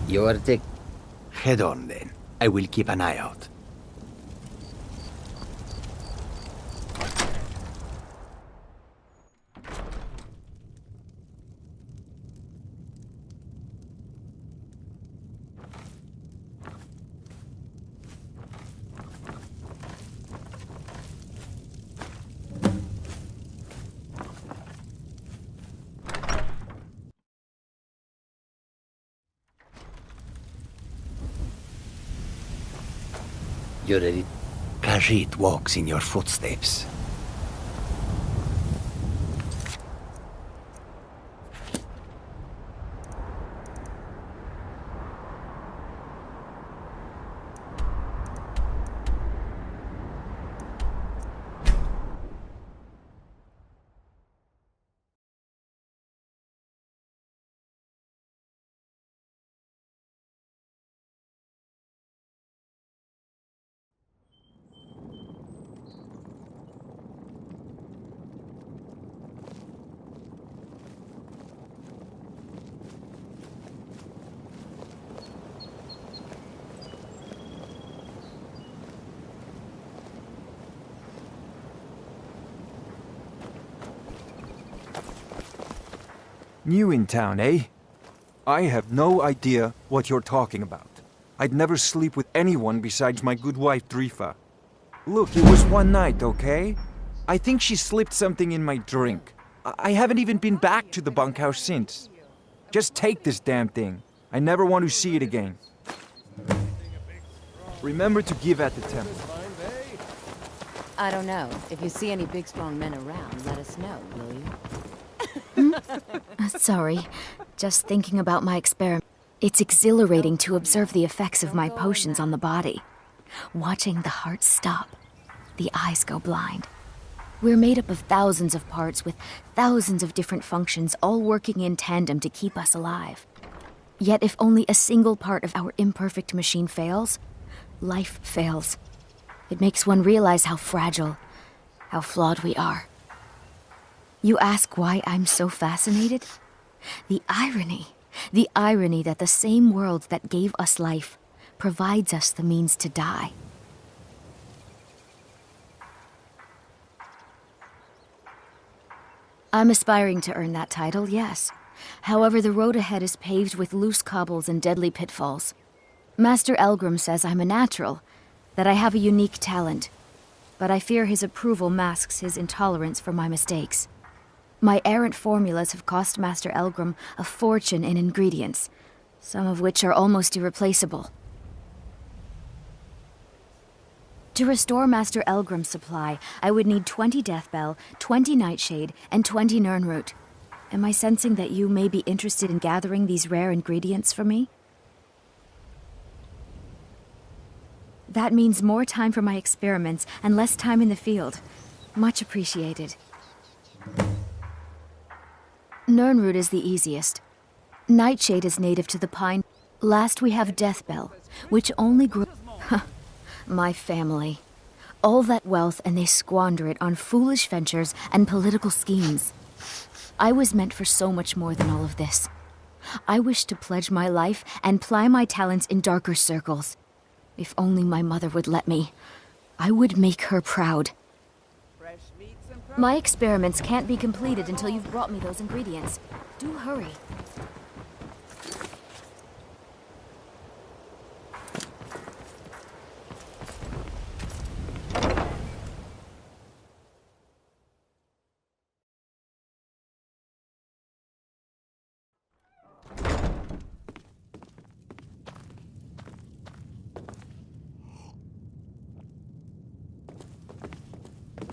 You're the... Head on then. I will keep an eye out. You're ready? Khajiit walks in your footsteps. New in town, eh? I have no idea what you're talking about. I'd never sleep with anyone besides my good wife, Drifa. Look, it was one night, okay? I think she slipped something in my drink. I haven't even been back to the bunkhouse since. Just take this damn thing. I never want to see it again. Remember to give at the temple. I don't know. If you see any big, strong men around, let us know, will you? Sorry. Just thinking about my experiment. It's exhilarating to observe the effects of my potions on the body. Watching the heart stop, the eyes go blind. We're made up of thousands of parts with thousands of different functions all working in tandem to keep us alive. Yet if only a single part of our imperfect machine fails, life fails. It makes one realize how fragile, how flawed we are. You ask why I'm so fascinated? The irony that the same world that gave us life provides us the means to die. I'm aspiring to earn that title, yes. However, the road ahead is paved with loose cobbles and deadly pitfalls. Master Elgrim says I'm a natural, that I have a unique talent, but I fear his approval masks his intolerance for my mistakes. My errant formulas have cost Master Elgrim a fortune in ingredients, some of which are almost irreplaceable. To restore Master Elgrim's supply, I would need 20 Deathbell, 20 Nightshade, and 20 Nirnroot. Am I sensing that you may be interested in gathering these rare ingredients for me? That means more time for my experiments and less time in the field. Much appreciated. Nirnroot is the easiest. Nightshade is native to the pine. Last we have Deathbell, which only grew... My family. All that wealth and they squander it on foolish ventures and political schemes. I was meant for so much more than all of this. I wish to pledge my life and ply my talents in darker circles. If only my mother would let me, I would make her proud. My experiments can't be completed until you've brought me those ingredients. Do hurry.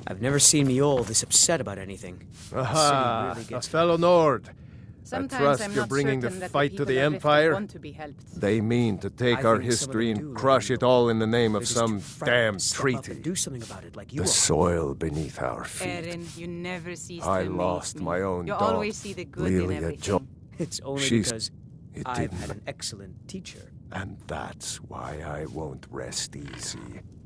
I've never seen me all this upset about anything. Aha, Really a fellow Nord. Sometimes I trust I'm you're not bringing the certain that fight to people the that live there Empire. want to be helped. They mean to take I our think some of history them do, and crush it all in the name They're of just some too frightened damn to step up and treaty. do something about it like you The are. soil beneath our feet. Erin, you never cease to I amaze lost me. my own You dog, always see the good in Lilia everything. Jo- It's only She's- because It I've didn't, had an excellent teacher. and that's why I won't rest easy.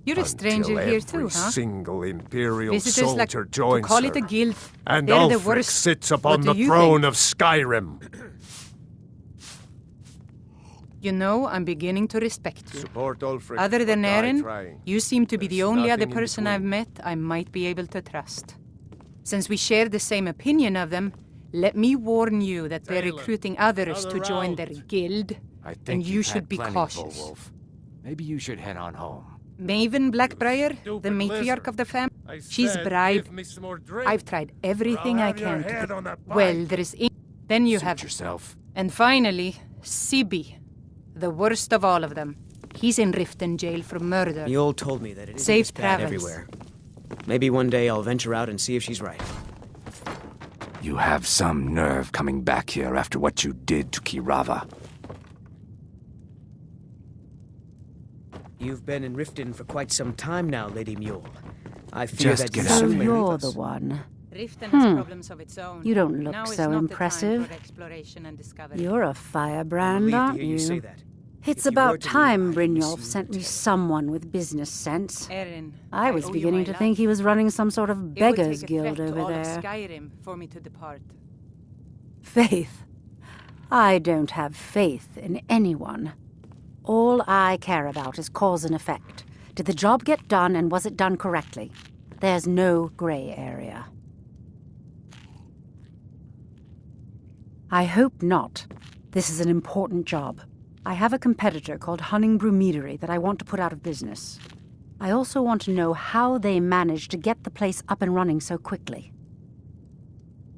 You're a stranger until here too, every huh? single Imperial Visitors like soldier to joins call it a her, guild. and They're the Ulfric worst. sits What upon do the you throne think? of Skyrim. You know, I'm beginning to respect you. Support Ulfric, Other than but die Eren, trying. you seem to be the There's only other nothing in person I've between. met I might be able to trust. Since we share the same opinion of them, let me warn you that they're Taylor, recruiting others to another join their round. guild, I think and you you've should had be plenty, cautious. Beowulf. Maybe you should head on home. Maven Blackbriar, Stupid the matriarch lizard. of the family, I she's said, bribed. give me some more drink. I've tried everything I'll I have your can head to... on that Well, pike. there is... Then you Suit have... yourself. And finally, Sibi, the worst of all of them. He's in Riften jail for murder. Mjolnir told me that it isn't Safe this bad travels. everywhere. Maybe one day I'll venture out and see if she's right. You have some nerve coming back here after what you did to Kirava. You've been in Riften for quite some time now, Lady Mjolnir. I fear Just that get you out So of soon here. may you're leave the us. one. Riften has problems of its own. You don't look Now is so not the time impressive. for exploration and discovery. You're a I'm firebrand, relieved to aren't hear you say you? that. It's If you were about to leave, time I'd Brynjolf miss you sent me terribly. someone with business sense. Eren, I was owe you beginning my to life. think he was running some sort of It would beggars take a guild threat to over all of there. Skyrim for me to depart. Faith. I don't have faith in anyone. All I care about is cause and effect. Did the job get done, and was it done correctly? There's no gray area. I hope not. This is an important job. I have a competitor called Hunningbrew Meadery that I want to put out of business. I also want to know how they managed to get the place up and running so quickly.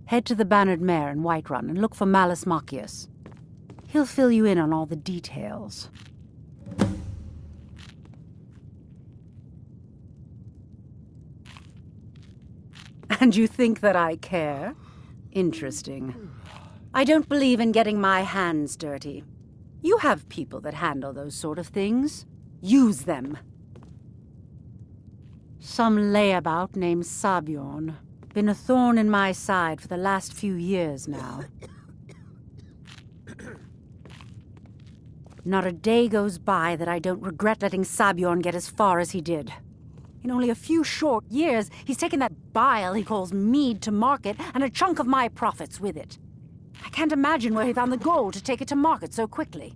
Head to the Bannered Mare in Whiterun and look for Malus Machius. He'll fill you in on all the details. And you think that I care? Interesting. I don't believe in getting my hands dirty. You have people that handle those sort of things. Use them. Some layabout named Sabjorn. Been a thorn in my side for the last few years now. Not a day goes by that I don't regret letting Sabjorn get as far as he did. In only a few short years, he's taken that bile he calls mead to market and a chunk of my profits with it. I can't imagine where he found the gold to take it to market so quickly.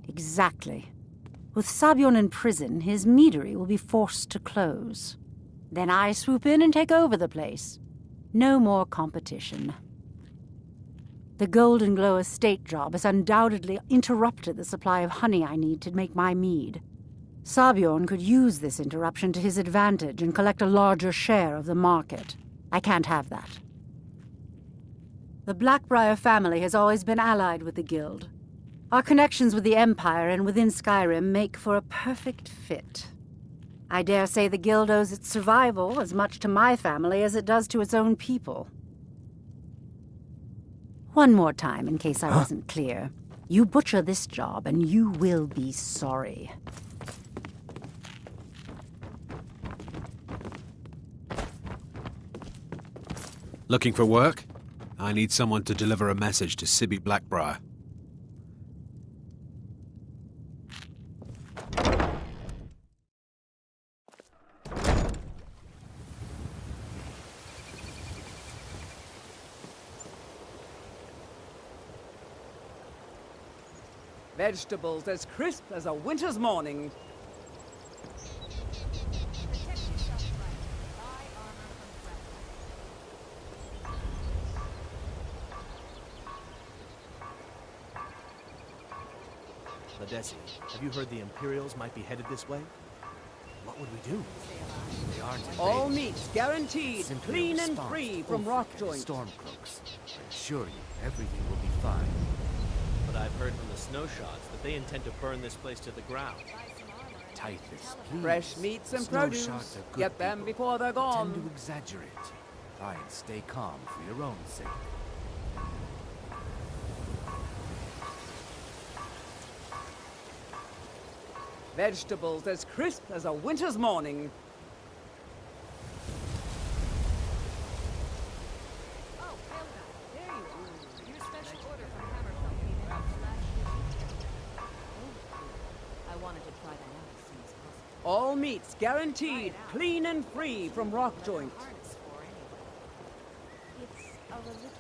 Exactly. With Sabjorn in prison, his meadery will be forced to close. Then I swoop in and take over the place. No more competition. The Golden Glow estate job has undoubtedly interrupted the supply of honey I need to make my mead. Sabjorn could use this interruption to his advantage and collect a larger share of the market. I can't have that. The Blackbriar family has always been allied with the Guild. Our connections with the Empire and within Skyrim make for a perfect fit. I dare say the Guild owes its survival as much to my family as it does to its own people. One more time, in case I wasn't clear. You butcher this job, and you will be sorry. Looking for work? I need someone to deliver a message to Sibi Blackbriar. Vegetables as crisp as a winter's morning. Ladesi, have you heard the Imperials might be headed this way? What would we do? They aren't invaders. All meats guaranteed, Simply a clean and response free to from Ulfric rock and joints. Stormcloaks. I assure you, everything will be fine. But I've heard from the snowshots that they intend to burn this place to the ground. Tithis, please. Fresh meats and Snowshots produce. are good Get them people. before they're Tend gone. to exaggerate. Try and stay calm for your own sake. Vegetables as crisp as a winter's morning. I wanted to try that out as soon as possible. All meats guaranteed, clean and free from rock joints. It's a religious...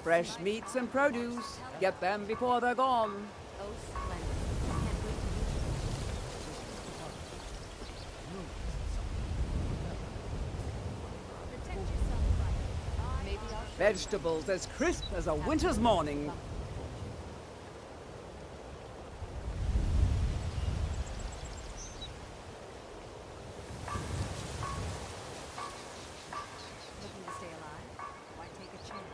Fresh meats and produce. Get them before they're gone. Oh, splendid. Can't wait to use it. Maybe I'll show Vegetables as crisp as a winter's morning. Looking to stay alive? Why take a chance?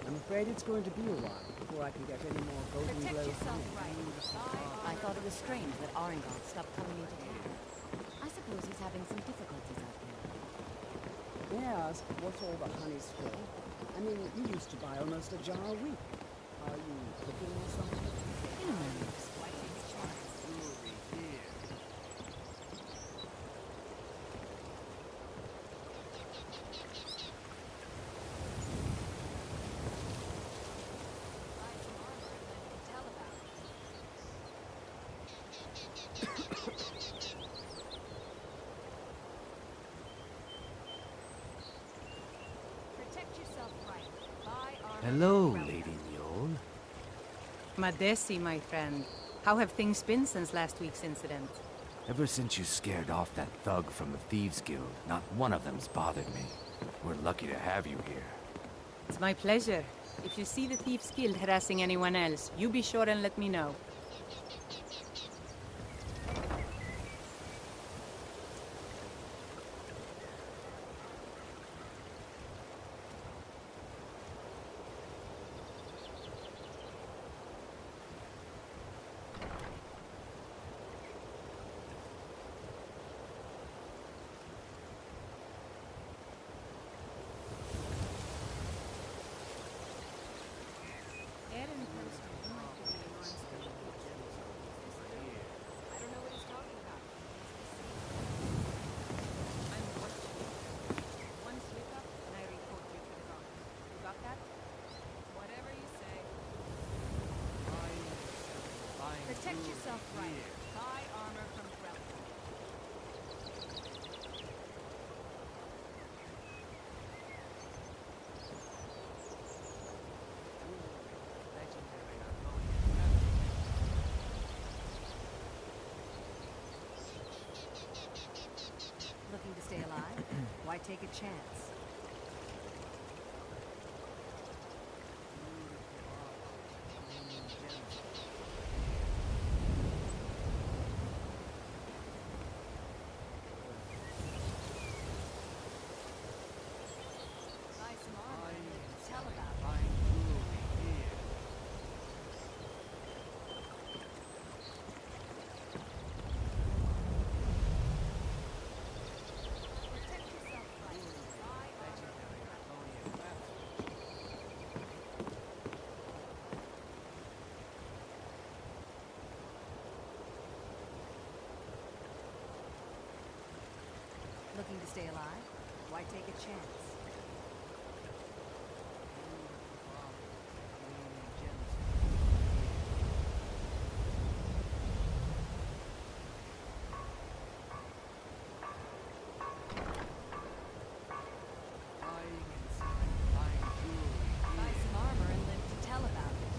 I'm afraid it's going to be a while before I can get any more golden glow. I thought it was strange that Arengoth stopped coming into town. I suppose he's having some difficulties out there. Yes, what's all the honey's for? I mean, you used to buy almost a jar a week. Are you cooking or something? You know, why take a chance? Protect yourself right. Buy armor. Hello, Lady Mule. Madesi, my friend. How have things been since last week's incident? Ever since you scared off that thug from the Thieves Guild, not one of them's bothered me. We're lucky to have you here. It's my pleasure. If you see the Thieves Guild harassing anyone else, you be sure and let me know. Protect yourself right. Buy armor from Krell. Looking to stay alive? Why take a chance? Buy some armor and live to tell about it. Protect yourself right. Buy Looking to stay alive? Why take a chance? Buy some armor and live to tell about it.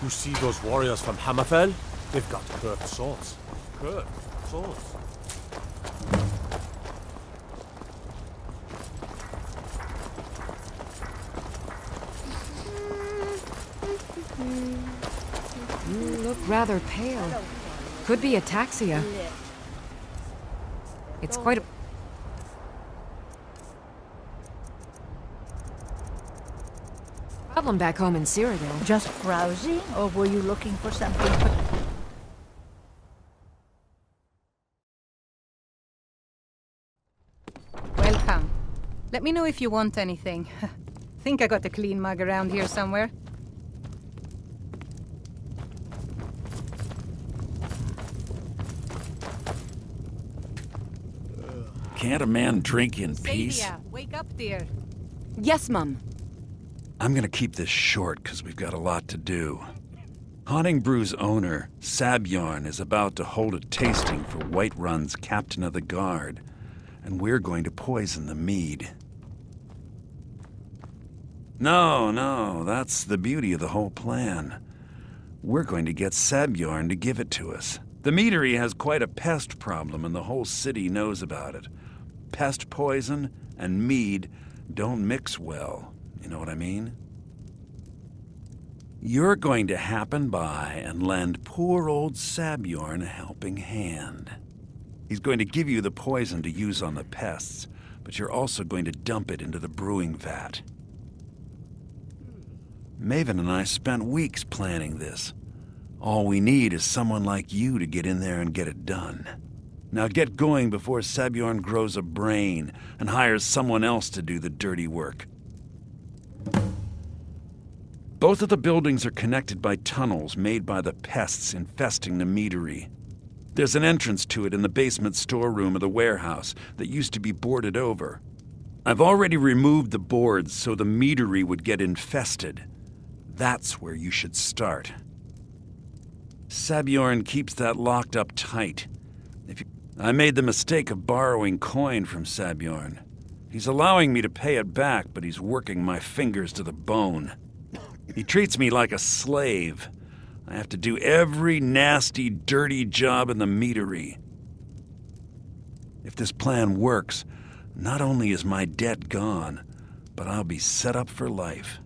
You see those warriors from Hammerfell? They've got curved swords. Curved swords. You look rather pale. Could be ataxia. It's quite a... problem back home in Cyrodiil. Just browsing, or were you looking for something? Welcome. Let me know if you want anything. Think I got a clean mug around here somewhere. Can't a man drink in peace? Sadia, wake up, dear. Yes, Mum. I'm gonna keep this short because we've got a lot to do. Haunting Brew's owner, Sabjorn, is about to hold a tasting for Whiterun's Captain of the Guard, and we're going to poison the mead. No, that's the beauty of the whole plan. We're going to get Sabjorn to give it to us. The meadery has quite a pest problem, and the whole city knows about it. Pest poison and mead don't mix well. You know what I mean? You're going to happen by and lend poor old Sabjorn a helping hand. He's going to give you the poison to use on the pests, but you're also going to dump it into the brewing vat. Maven and I spent weeks planning this. All we need is someone like you to get in there and get it done. Now get going before Sabjorn grows a brain and hires someone else to do the dirty work. Both of the buildings are connected by tunnels made by the pests infesting the meadery. There's an entrance to it in the basement storeroom of the warehouse that used to be boarded over. I've already removed the boards so the meadery would get infested. That's where you should start. Sabjorn keeps that locked up tight. I made the mistake of borrowing coin from Sabjorn. He's allowing me to pay it back, but he's working my fingers to the bone. He treats me like a slave. I have to do every nasty, dirty job in the meadery. If this plan works, not only is my debt gone, but I'll be set up for life.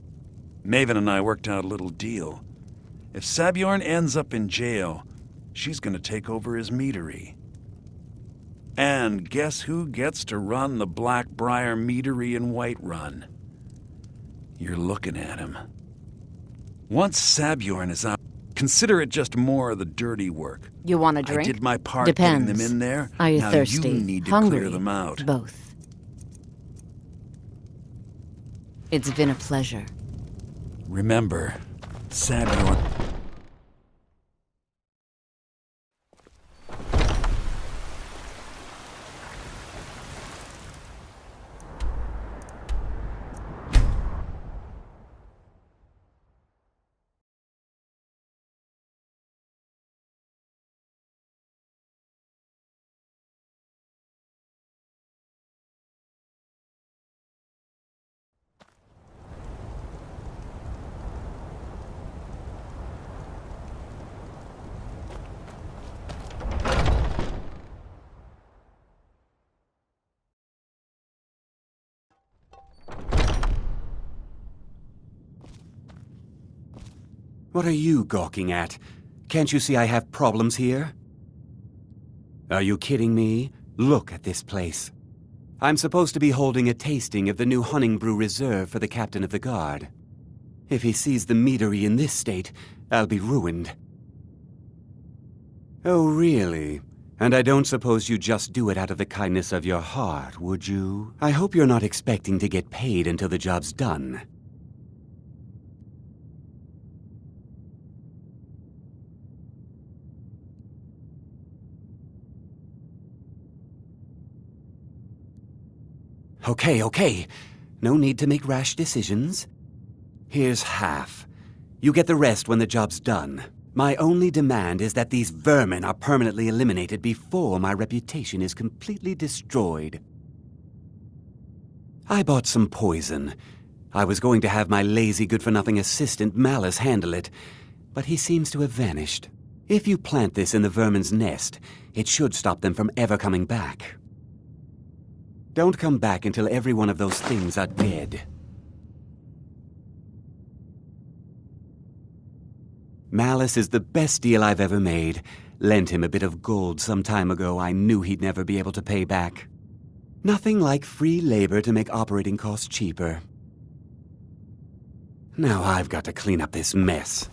Maven and I worked out a little deal. If Sabjorn ends up in jail, she's going to take over his meadery. And guess who gets to run the Blackbriar meadery in Whiterun? You're looking at him. Once Sabjorn is out, consider it just more of the dirty work. You want a drink? I did my part Depends. getting them in there. Are you now thirsty? You need to Hungry? clear them out. Both. It's been a pleasure. Remember, Sabjorn... What are you gawking at? Can't you see I have problems here? Are you kidding me? Look at this place. I'm supposed to be holding a tasting of the new Honningbrew Reserve for the Captain of the Guard. If he sees the meadery in this state, I'll be ruined. Oh, really? And I don't suppose you just do it out of the kindness of your heart, would you? I hope you're not expecting to get paid until the job's done. Okay. No need to make rash decisions. Here's half. You get the rest when the job's done. My only demand is that these vermin are permanently eliminated before my reputation is completely destroyed. I bought some poison. I was going to have my lazy, good-for-nothing assistant Malice handle it, but he seems to have vanished. If you plant this in the vermin's nest, it should stop them from ever coming back. Don't come back until every one of those things are dead. Malice is the best deal I've ever made. Lent him a bit of gold some time ago I knew he'd never be able to pay back. Nothing like free labor to make operating costs cheaper. Now I've got to clean up this mess.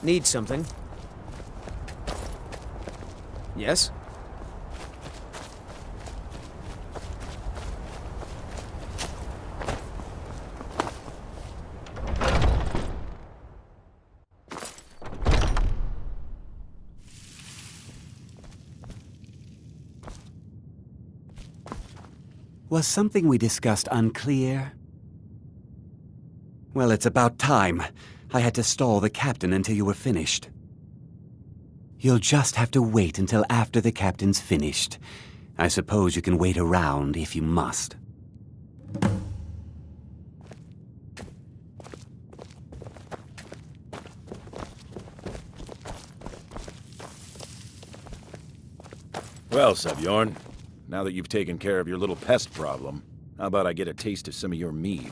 Need something? Yes? Was something we discussed unclear? Well, it's about time. I had to stall the captain until you were finished. You'll just have to wait until after the captain's finished. I suppose you can wait around if you must. Well, Sabjorn, now that you've taken care of your little pest problem, how about I get a taste of some of your mead?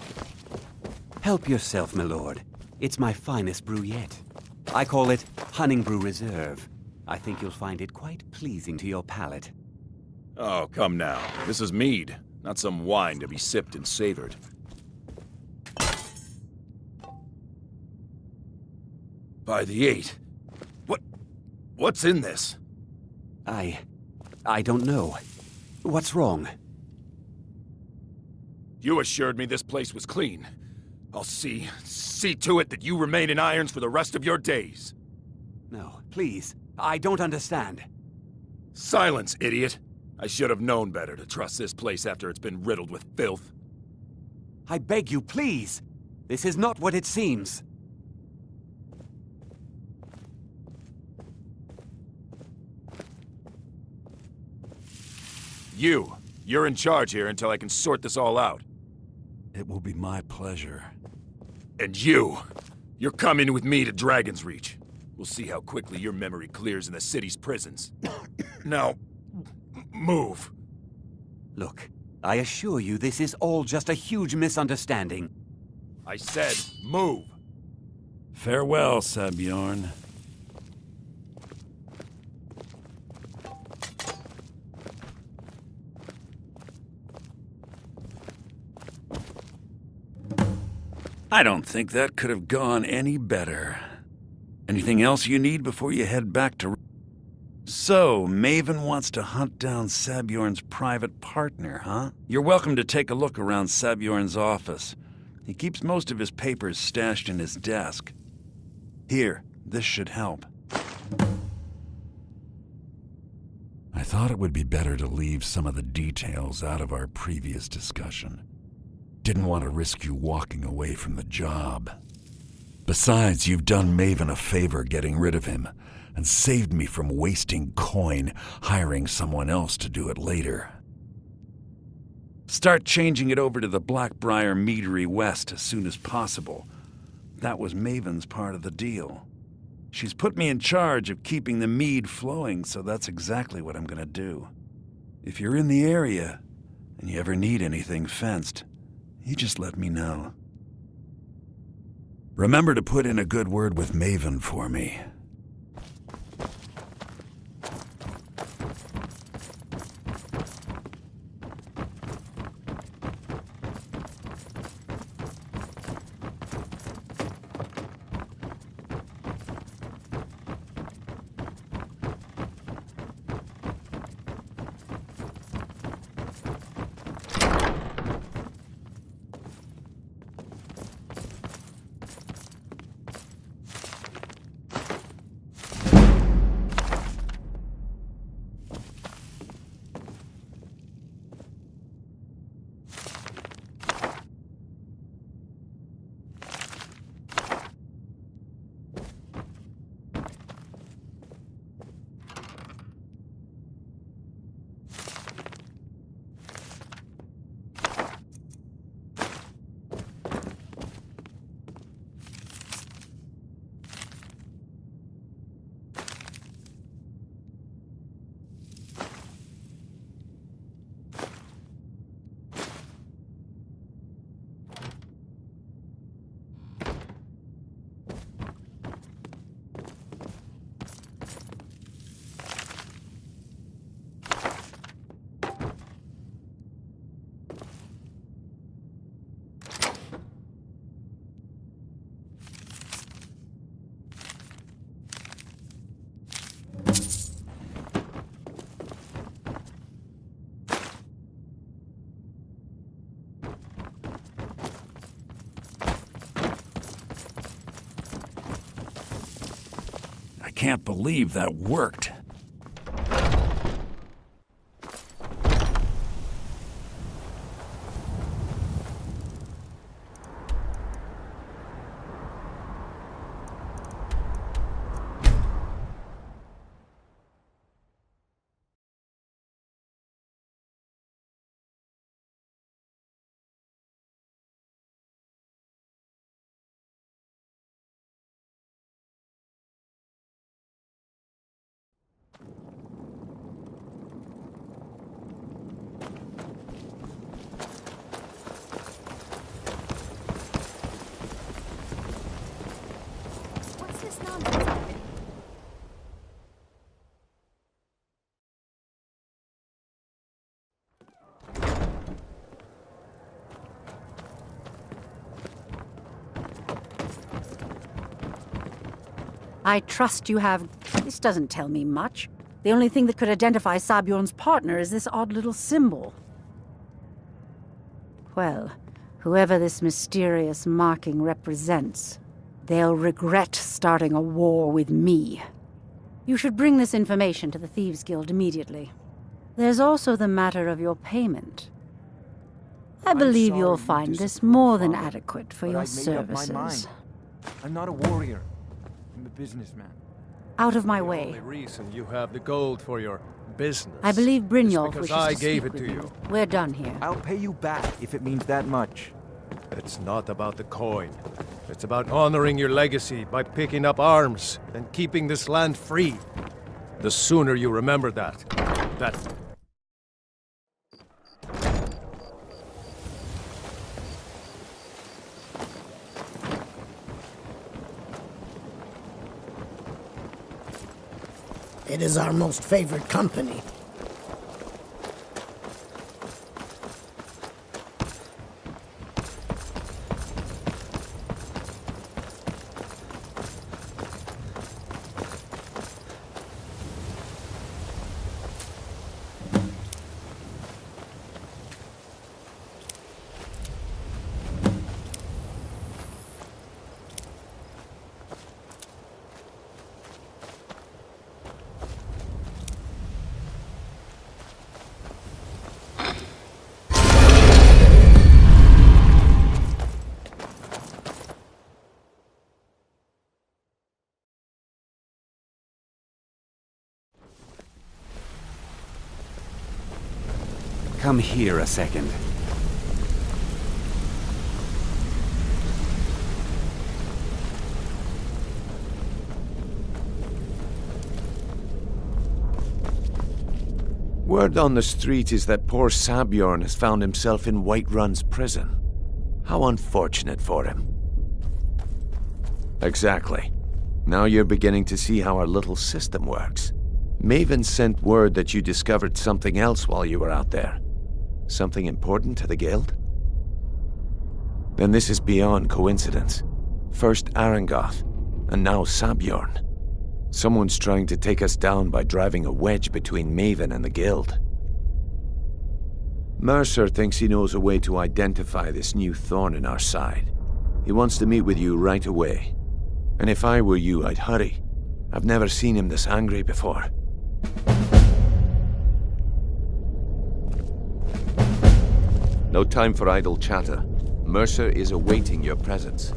Help yourself, my lord. It's my finest brew yet. I call it Honningbrew Reserve. I think you'll find it quite pleasing to your palate. Oh, come now. This is mead, not some wine to be sipped and savored. By the 8. What's in this? I don't know. What's wrong? You assured me this place was clean. I'll see to it that you remain in irons for the rest of your days. No, please. I don't understand. Silence, idiot. I should have known better to trust this place after it's been riddled with filth. I beg you, please. This is not what it seems. You're in charge here until I can sort this all out. It will be my pleasure. And you're coming with me to Dragon's Reach. We'll see how quickly your memory clears in the city's prisons. Now, move. Look, I assure you this is all just a huge misunderstanding. I said, move. Farewell, Sabjorn. I don't think that could have gone any better. Anything else you need before you head back to... So, Maven wants to hunt down Sabjorn's private partner, huh? You're welcome to take a look around Sabjorn's office. He keeps most of his papers stashed in his desk. Here, this should help. I thought it would be better to leave some of the details out of our previous discussion. Didn't want to risk you walking away from the job. Besides, you've done Maven a favor getting rid of him, and saved me from wasting coin hiring someone else to do it later. Start changing it over to the Blackbriar Meadery West as soon as possible. That was Maven's part of the deal. She's put me in charge of keeping the mead flowing, so that's exactly what I'm gonna do. If you're in the area, and you ever need anything fenced, you just let me know. Remember to put in a good word with Maven for me. can't believe that worked. What's this nonsense? I trust you have... This doesn't tell me much. The only thing that could identify Sabjorn's partner is this odd little symbol. Well, whoever this mysterious marking represents, they'll regret starting a war with me. You should bring this information to the Thieves Guild immediately. There's also the matter of your payment. I believe you'll find this more than adequate for your services. I'm not a warrior. I'm a businessman. Out of my The way. only reason you have the gold for your business. I believe is Brynjolf because wishes I to gave speak it with to you. you. We're done here. I'll pay you back if it means that much. It's not about the coin. It's about honoring your legacy by picking up arms and keeping this land free. The sooner you remember that. It is our most favored company. Come here a second. Word on the street is that poor Sabjorn has found himself in Whiterun's prison. How unfortunate for him. Exactly. Now you're beginning to see how our little system works. Maven sent word that you discovered something else while you were out there. Something important to the guild? Then this is beyond coincidence. First Arangoth, and now Sabjorn. Someone's trying to take us down by driving a wedge between Maven and the guild. Mercer thinks he knows a way to identify this new thorn in our side. He wants to meet with you right away. And if I were you, I'd hurry. I've never seen him this angry before. No time for idle chatter. Mercer is awaiting your presence.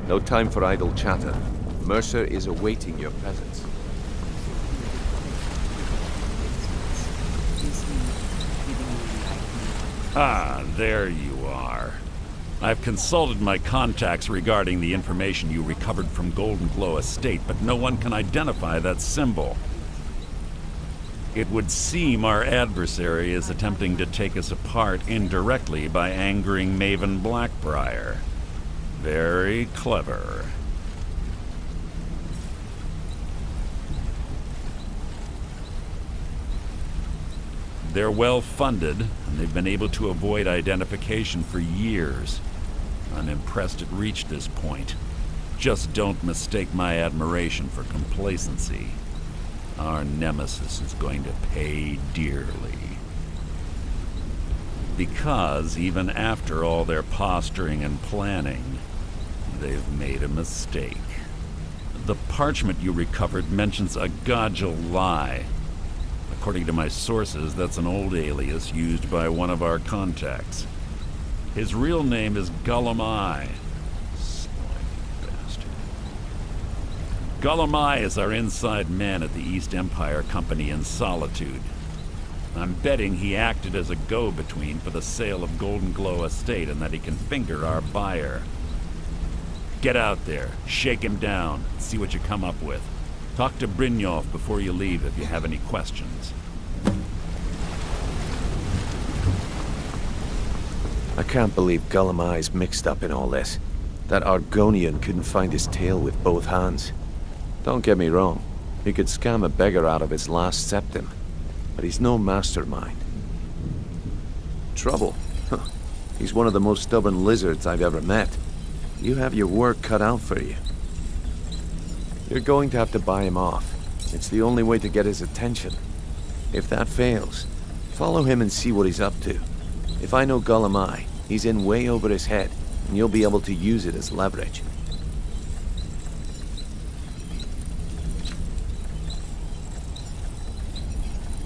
No time for idle chatter. Mercer is awaiting your presence. Ah, there you are. I've consulted my contacts regarding the information you recovered from Golden Glow Estate, but no one can identify that symbol. It would seem our adversary is attempting to take us apart indirectly by angering Maven Blackbriar. Very clever. They're well funded, and they've been able to avoid identification for years. I'm impressed it reached this point. Just don't mistake my admiration for complacency. Our nemesis is going to pay dearly. Because even after all their posturing and planning, they've made a mistake. The parchment you recovered mentions a Godjal lie. According to my sources, that's an old alias used by one of our contacts. His real name is Gullumai. Slimy bastard. Gullumai is our inside man at the East Empire Company in Solitude. I'm betting he acted as a go-between for the sale of Golden Glow Estate and that he can finger our buyer. Get out there, shake him down, see what you come up with. Talk to Brynjolf before you leave if you have any questions. I can't believe Gullumai's mixed up in all this. That Argonian couldn't find his tail with both hands. Don't get me wrong, he could scam a beggar out of his last septim, but he's no mastermind. Trouble? Huh. He's one of the most stubborn lizards I've ever met. You have your work cut out for you. You're going to have to buy him off. It's the only way to get his attention. If that fails, follow him and see what he's up to. If I know Gullumai, he's in way over his head, and you'll be able to use it as leverage.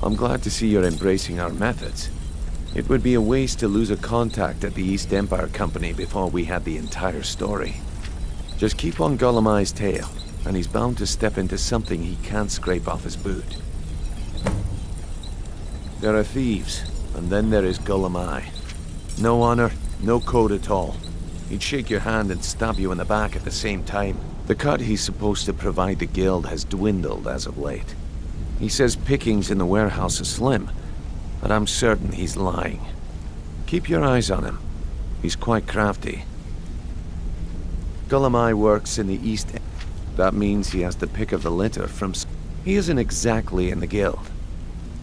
I'm glad to see you're embracing our methods. It would be a waste to lose a contact at the East Empire Company before we had the entire story. Just keep on Gullumai's tail, and he's bound to step into something he can't scrape off his boot. There are thieves, and then there is Gullumai. No honor, no code at all. He'd shake your hand and stab you in the back at the same time. The cut he's supposed to provide the guild has dwindled as of late. He says pickings in the warehouse are slim, but I'm certain he's lying. Keep your eyes on him. He's quite crafty. Gullumai works in the East End. That means he has the pick of the litter from... He isn't exactly in the guild.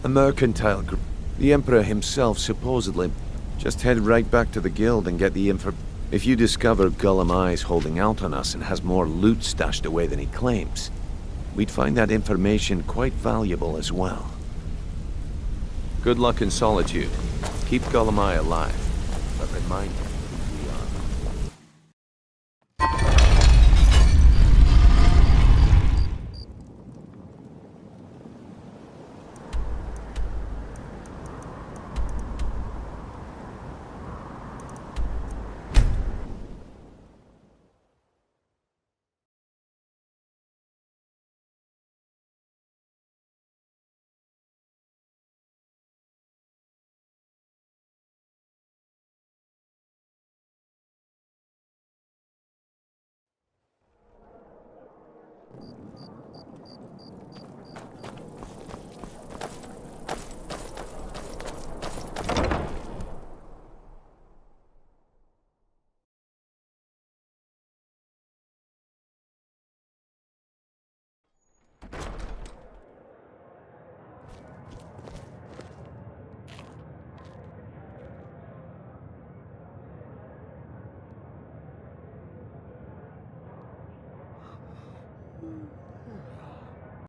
A mercantile group. The Emperor himself supposedly... Just head right back to the guild and get the info... If you discover Gullumai's holding out on us and has more loot stashed away than he claims, we'd find that information quite valuable as well. Good luck in Solitude. Keep Gullumai alive, but remind him who we are.